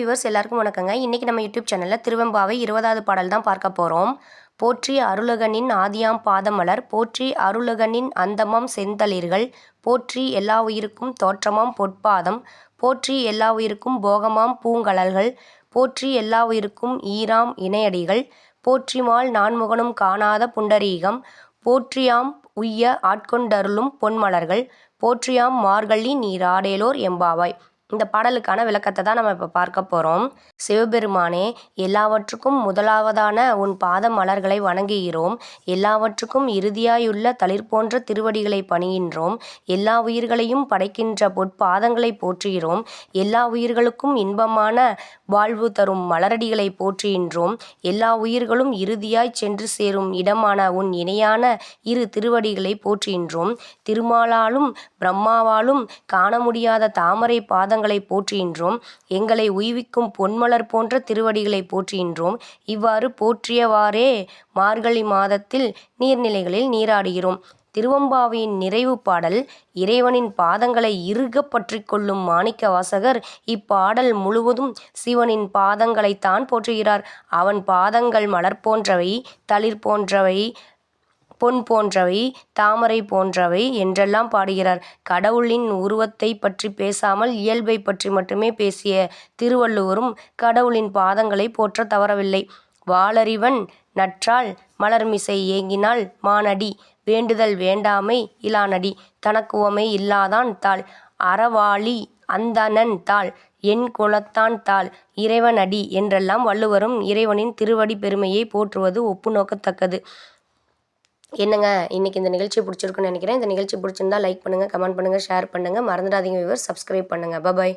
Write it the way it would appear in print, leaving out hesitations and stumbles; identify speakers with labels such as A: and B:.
A: Viewers எல்லாருக்கும் வணக்கங்க. இன்றைக்கி நம்ம யூடியூப் சேனலில் திருவெம்பாவை 20வது பாடல் தான் பார்க்க போகிறோம். போற்றி அருளகனின் ஆதியாம் பாதமலர், போற்றி அருளகனின் அந்தமாம் செந்தளிர்கள், போற்றி எல்லா உயிருக்கும் தோற்றமாம் பொற்பாதம், போற்றி எல்லா உயிருக்கும் போகமாம் பூங்கழல்கள், போற்றி எல்லா உயிருக்கும் ஈராம் இணையடிகள், போற்றிமால் நான்முகனும் காணாத புண்டரீகம், போற்றியாம் உய்ய ஆட்கொண்டருளும் பொன்மலர்கள், போற்றியாம் மார்கழி நீராடேலோர் எம்பாவாய். இந்த பாடலுக்கான விளக்கத்தை தான் நம்ம இப்போ பார்க்க போகிறோம். சிவபெருமானே, எல்லாவற்றுக்கும் முதலாவதான உன் பாத மலர்களை வணங்குகிறோம். எல்லாவற்றுக்கும் இறுதியாயுள்ள தளிர் போன்ற திருவடிகளை பணிகின்றோம். எல்லா உயிர்களையும் படைக்கின்ற பொற்பாதங்களை போற்றுகிறோம். எல்லா உயிர்களுக்கும் இன்பமான வாழ்வு தரும் மலரடிகளை போற்றுகின்றோம். எல்லா உயிர்களும் இறுதியாய் சென்று சேரும் இடமான உன் இணையான இரு திருவடிகளை போற்றுகின்றோம். திருமாலாலும் பிரம்மாவாலும் காண முடியாத தாமரை பாதங்களை போற்றுகின்றோம். எங்களை உய்விக்கும் பொன்மலர் போன்ற திருவடிகளை போற்றுகின்றோம். இவ்வாறு போற்றியவாறே மார்கழி மாதத்தில் நீர்நிலைகளில் நீராடுகிறோம். திருவெம்பாவையின் நிறைவு பாடல். இறைவனின் பாதங்களை இறுக பற்றி கொள்ளும் மாணிக்க வாசகர் இப்பாடல் முழுவதும் சிவனின் பாதங்களைத்தான் போற்றுகிறார். அவன் பாதங்கள் மலர் போன்றவை, தளிர் போன்றவை, பொன் போன்றவை, தாமரை போன்றவை என்றெல்லாம் பாடுகிறார். கடவுளின் உருவத்தை பற்றி பேசாமல் இயல்பை பற்றி மட்டுமே பேசிய திருவள்ளுவரும் கடவுளின் பாதங்களை போற்ற தவறவில்லை. வாளறிவன் நற்றால் மலர்மிசை ஏங்கினால் மானடி, வேண்டுதல் வேண்டாமை இலானடி, தனக்குவமை இல்லாதான் தாள், அறவாளி அந்தணன் தாள், என் குலத்தான் தாள், இறைவனடி என்றெல்லாம் வள்ளுவரும் இறைவனின் திருவடி பெருமையை போற்றுவது ஒப்பு நோக்கத்தக்கது. என்னங்க, இன்றைக்கி இந்த நிகழ்ச்சி பிடிச்சிருக்குன்னு நினைக்கிறேன். இந்த நிகழ்ச்சி பிடிச்சிருந்தா லைக் பண்ணுங்கள், கமெண்ட் பண்ணுங்கள், ஷேர் பண்ணுங்கள். மறந்துடாதீங்க வியூவர்ஸ், சப்ஸ்கிரைப் பண்ணுங்கள். பாய்.